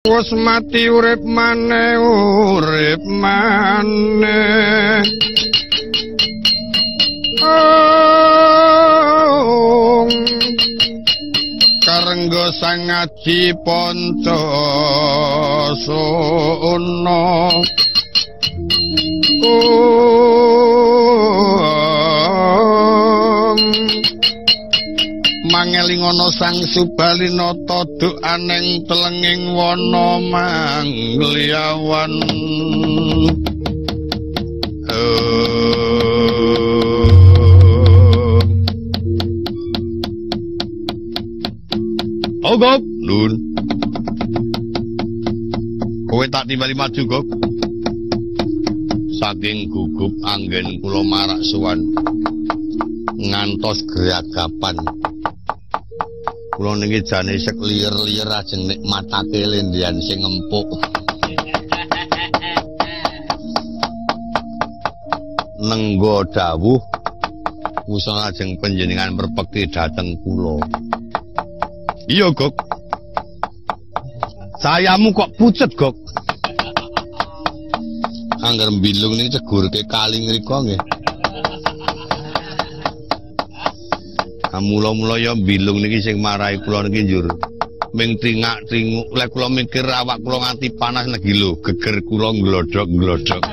Wes mati urip maneh karengga sang ngaji panca sono mangeling ana sang Subalinata duk aneng telenging wana mangliawan Gok, Nun. Kowe tak timbali maju, Gok. Saking gugup anggen kula marak sowan ngantos geragapan. Kula niki jane sek liyer-liyer ajeng nikmatake lendian sing empuk. Nenggo dawuh usul ajeng panjenengan merpekti dhateng kula. Iya, Gok. Sayamu kok pucet, Gok. Angger mbilung niki cegurke kali ngrika nggih. Mula-mula ya mbilung niki sing marahi kula niki njur. Ming tingak-tinguk lek kula mikir awak kula nganti panas lagi lho, geger kula glodhok-glodhok.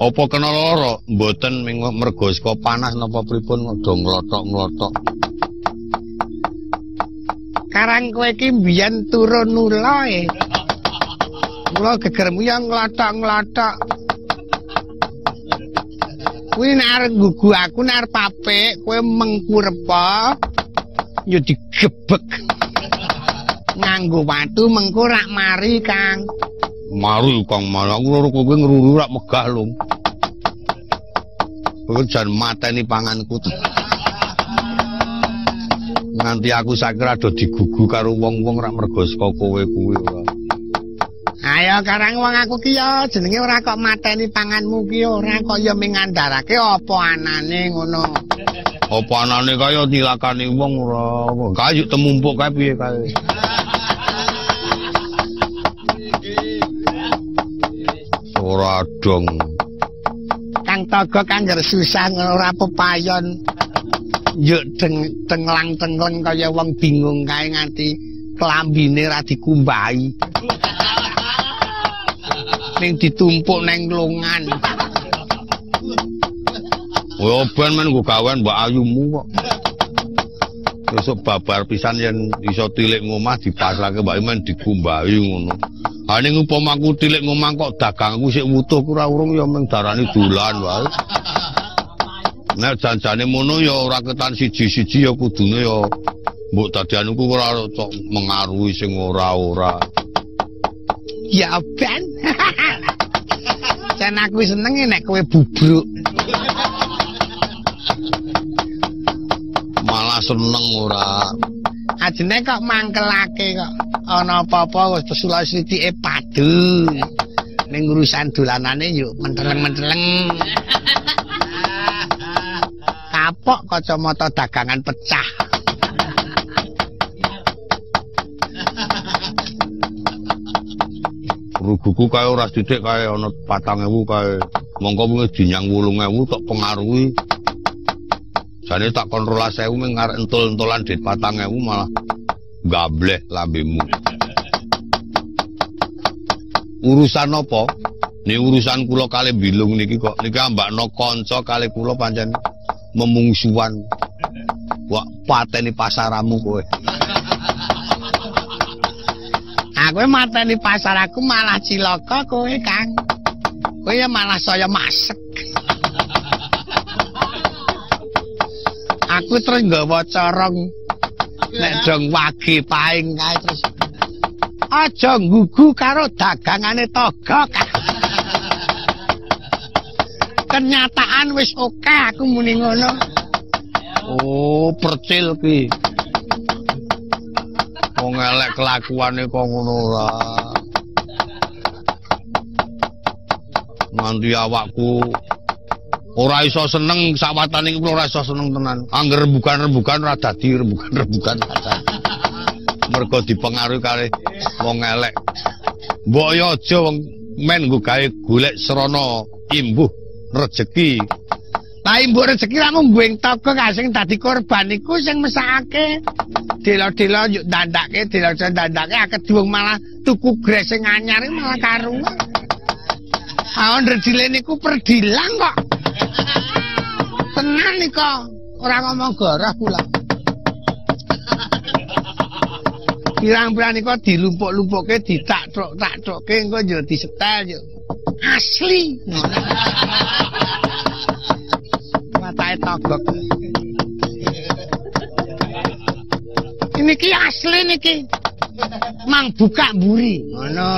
Apa kena lara? Mboten mergo saka panas napa pripun do nglothok-nglothok. Karang kowe iki mbiyen turun nula e. Kula gegermu ya nglothok-nglothok. Kuwi nek arep gugu aku nek arep apik kowe mengkurepa ya digebek. Nganggo watu mengko rak mari, Kang. Mari, Kang, malah aku loro kowe ngruru rak megah lho. Kowe jan mateni panganku. Nganti aku saiki rada digugu karo wong-wong rak mergo saka kowe kuwi ora. Ayo karang wong aku ki ya jenenge ora kok mateni panganmu ki ora kok ya mingandharake apa anane ngono. Apa anane kaya dilakani wong ora. Kae temumpuk kae piye kae. Ora dong. Kang Togo kangger susah ora pepayon. Yuk tenglang-tenggon kaya wong bingung kae nganti klambine ra dikumbahi. Ning ditumpuk neng glongan. Oh ben men nggo gawean Mbak Ayumu kok. Besok babar pisan yen iso tilik ngomah dipasrahke Mbak Iman dikumbahi ngono. Ha ning upamaku tilik ngomah kok dagangku sik wutuh ora urung ya mung darani dolan wae. Nek janjane mono ya ora ketan siji-siji ya kudune ya mbok dadianku ora mengaruhi sing ora-ora. Ya ben. Jan aku seneng nek kowe bubruk. Malah seneng ora. Ajene kok mangkelake kok ana apa-apa wis pesulak sithike padu. Ning urusan dolanane yo menteleng-menteleng. Kapok kacamata dagangan pecah. Ruguku kae ora sithik kae ana 4.000 kae. Mongko wis dinyang 8.000 tok pengaruhi. Jane tak kon 12.000 mung arek entul-entulan dit 4.000 malah gableh lambemu. Urusan apa? Ni urusan kula kali bilung niki kok. Niki ambakno kanca kali kula pancen memungsuhan. Wak pateni pasaramu kowe. Aku mateni pasar aku malah cilaka kowe, Kang. Kowe ya malah saya masek. Aku terus nggawa corong nek dong wage paing kae terus. Aja nggugu karo dagangane Togo. Kenyataan wis oke aku muni ngono. Oh, percil ki. Wong elek kelakuane kok ngono ora. Nganti awakku ora iso seneng sawatane iki ora iso seneng tenan. Angger rembugan-rembugan ora dadi rembugan-rembugan padahal. Mergo dipengaruhi kali wong elek. Mbok yo aja wong men nggo gawe golek srana imbuh rejeki. Lah imbuh rejeki lamun mbuing toko kasing dadi korban iku sing mesake. Dela-dela yo dandake, dela-dela dandake akeh wong malah tuku gres sing anyar malah karuan. Aon redile niku perdilang kok. Tenan nika, ora ngomong garah pula. Pirang-pirang nika dilumpuk-lumpukke ditak-tok-taktokke engko yo disetel yo. Asli. Matae togok. Niki asli niki. Mang buka mburi. Ngono.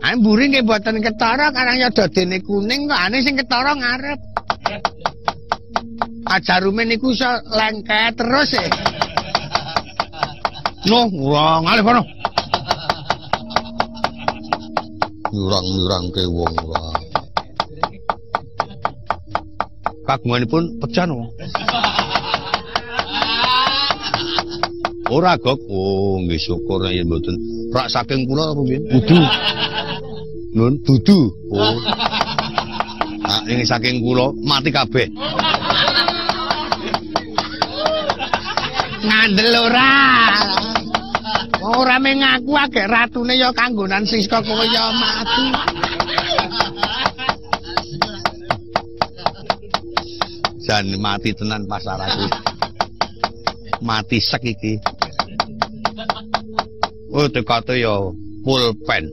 Ah mburi nggih mboten ketara karang ya dadene kuning kok ane sing ketara ngarep. Ajarume niku iso lengket terus e. Noh, ora ngalih kono. Nyurang-nyurangke wong ora. Kagunganipun pecah no. Ora Gok. Oh, nggih syukur yen mboten. Rak saking kula apa piye? Dudu. Nun dudu. Oh. Nah, ing saking kula mati kabeh. Ngandel ora. Ora mengaku agek ratune ya kanggonan Siska kowe ya mati. Jan mati tenan pasar aku. Mati sek iki. Oh tekate ya pulpen.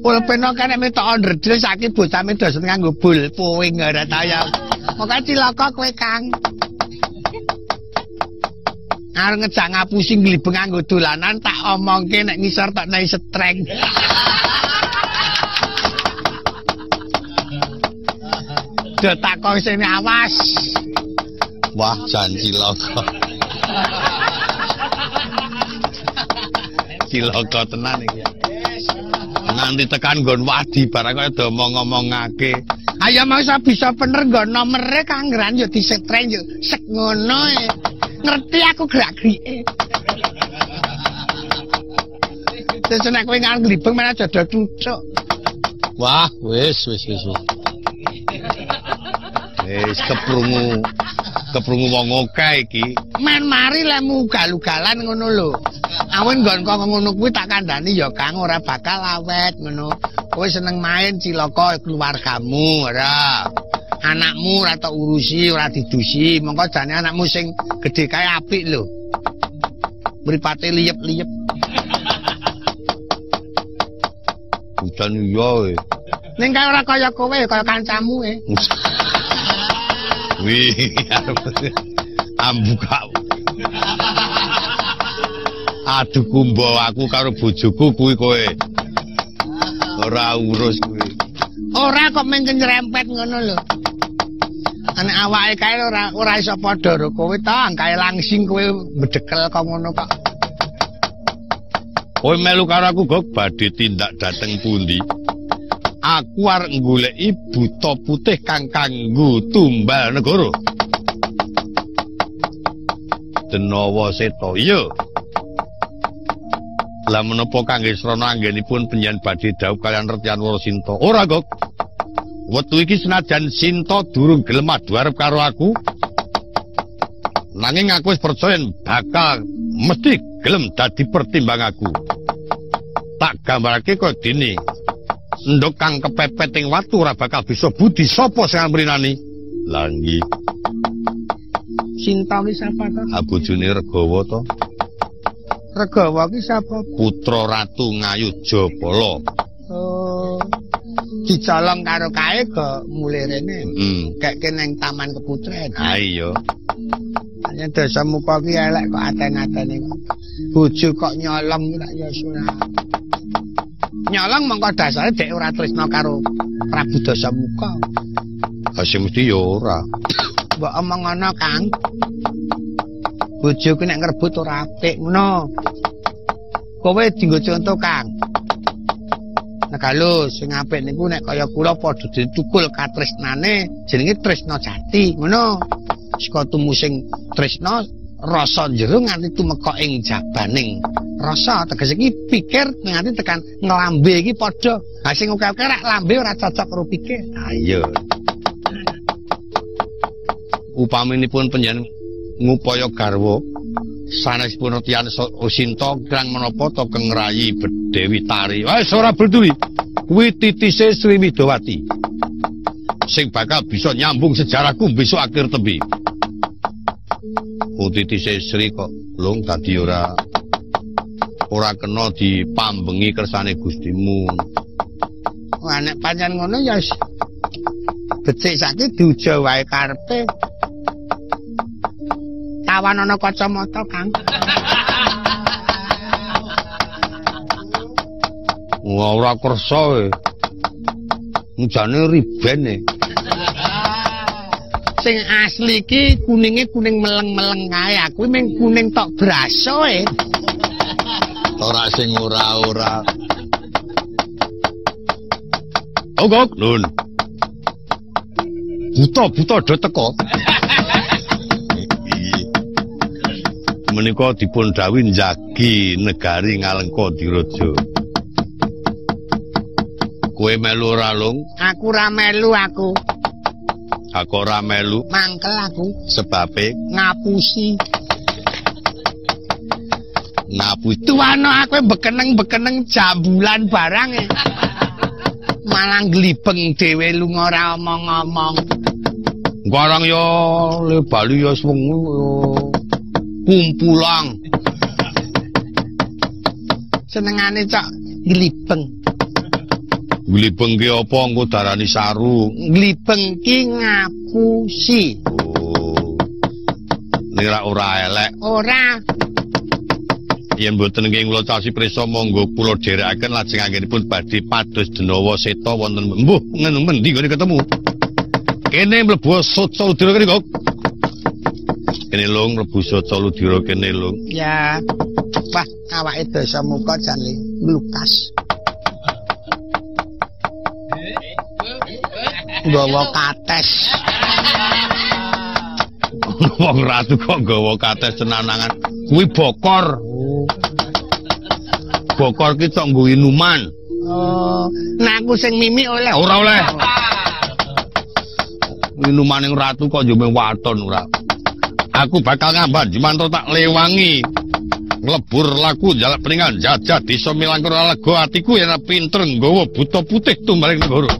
Pulpen kok nek metok ondredil saiki bocah medos nganggo pulpoing ora ta ya. Pokoke cilaka kowe Kang. Arep ngejak ngapusi glibeng nganggo dolanan tak omongke nek ngisor tak nai setreng. Dia takon sini awas. Wah, jan cilaka. Cilaka tenan iki. Nanti tekan nggon wadi barang kaya do ngomongake. Ayo masa bisa bener nggon nomere kanggeran yo disetreng yo sek ngono e. Ngerti aku gerak-gerike. Terus nek kowe ngarep glibeng malah jodho cucuk. Wah, wis. Wis keprungu wong akeh iki. Men mari lemu ugal-ugalan ngono lho. Awen nggon kok ngono kuwi tak kandhani ya Kang ora bakal awet ngono. Kowe seneng main cilaka keluargamu ora. Anakmu ora tak urusi, ora didusi, mengko jane anakmu sing gedhe kae apik lho. Mripate liyep-liyep. Udan iya. Ning kae ora kaya kowe, kaya kancamu e. Wih, ambuka. Aduh kumbo aku karo bojoku kuwi kowe. Ora urus kuwi. Ora kok mengken nyerempet ngono lho. Anek awake kae ora iso padha karo kowe ta, kae langsing kowe bedekel kok ngono kok. Kowe melu karo aku Gok badhe tindak dateng pundi? Aku arep goleki buta putih kang kanggo tumbal negara. Denawa Seta, iya. Lah menapa kangge srana anggenipun penjen badhe dawuh kalian Retyan Warasinta? Ora Gok. Wektu iki senajan Sinta durung gelem adu arep karo aku, nanging aku wis percaya bakal mesti gelem dadi pertimbang aku. Tak gambarake kaya dene endhog kang kepepet ing watu ora bakal bisa budi sapa sing amrinani. Lah nggih. Sinta ki sapa to? Bojone Regawa to. Regawa ki sapa? Putra Ratu Ngayujapala. Oh. Dicolong karo kae kok mulih rene. Kek neng Taman Keputren. Ha iya. Hanya desa muka ki elek kok aten-atene. Bojo kok nyolong ki tak ya ora. Nyolong mengko dasare dek ora tresna karo Prabu Dasamuka. Ha sing mesti ya ora. Mbok omong ngono, Kang. Bojo ki nek ngrebut ora apik ngono. Kowe dienggo contoh, Kang. Kalau sing apik niku nek kaya kula padha ditukul katresnane jenenge tresna jati ngono. saka tumusing tresna rasa jero nganti tumeka ing jabaning rasa tegese iki pikir nganti tekan nglambe iki padha. Ha sing oke-oke rak lambe ora cocok karo pikir. Ha iya. Upaminipun panjenengan ngupaya garwa sanesipun tiyan Sinta kirang menapa to keng rayi Dewi Tari. Wis ora peduli. Kuwi titise Sri Widawati. Sing bakal bisa nyambung sejarahku besok akhir tembe. Titise Sri kok lung dadi ora kena dipambengi kersane Gustimu. Wah nek pancen ngono ya becik saiki diuja wae karepe. Tawan ana kacamata, Kang. Ora kersa e. Njane riben e. Sing asli iki kuninge kuning meleng-meleng kae. Aku mung kuning tok braso e. Ora sing ora-ora. Ogok, Nun. Buta-buta do teko. Menika dipun dawuhi njagi negari Ngalengka Diraja. Kowe melu ora, Lung? Aku ora melu aku. Aku ora melu. Mangkel aku. Sebabe ngapusi. Ngapusi. Tuwana aku bekeneng-bekeneng jambulan barang e. Malah glibeng dhewe lunga ora omong-omong. Garang yo le Bali yo wengi yo. Kumpulang. Senengane cok glibeng. Glibeng ki apa engko darani saru? Glibeng ki ngapusi. Oh. Nek ora elek. Ora. Yen mboten nggih kula casi prisa monggo kula dherekaken lajeng anggenipun badhe pados denawa seta wonten mbuh ngendi gone ketemu. Kene mlebu Soca Ludira kene kok. Kene Lung mlebu Soca Ludira kene Lung. Ya. Wah, awake desa muka jan lukas. Gawa kates. Wong ratu kok gawa kates senanangan. Kuwi bokor. Bokor ki tok nggo inuman. Oh, nek aku sing mimi oleh ora oleh. Minumaning ratu kok yo waton ora. Aku bakal ngamban Jumanto tak lewangi. Nglebur laku jalak peningan jajah desa Milangkara lega atiku yen pinter nggawa buta putih tumbaling negara.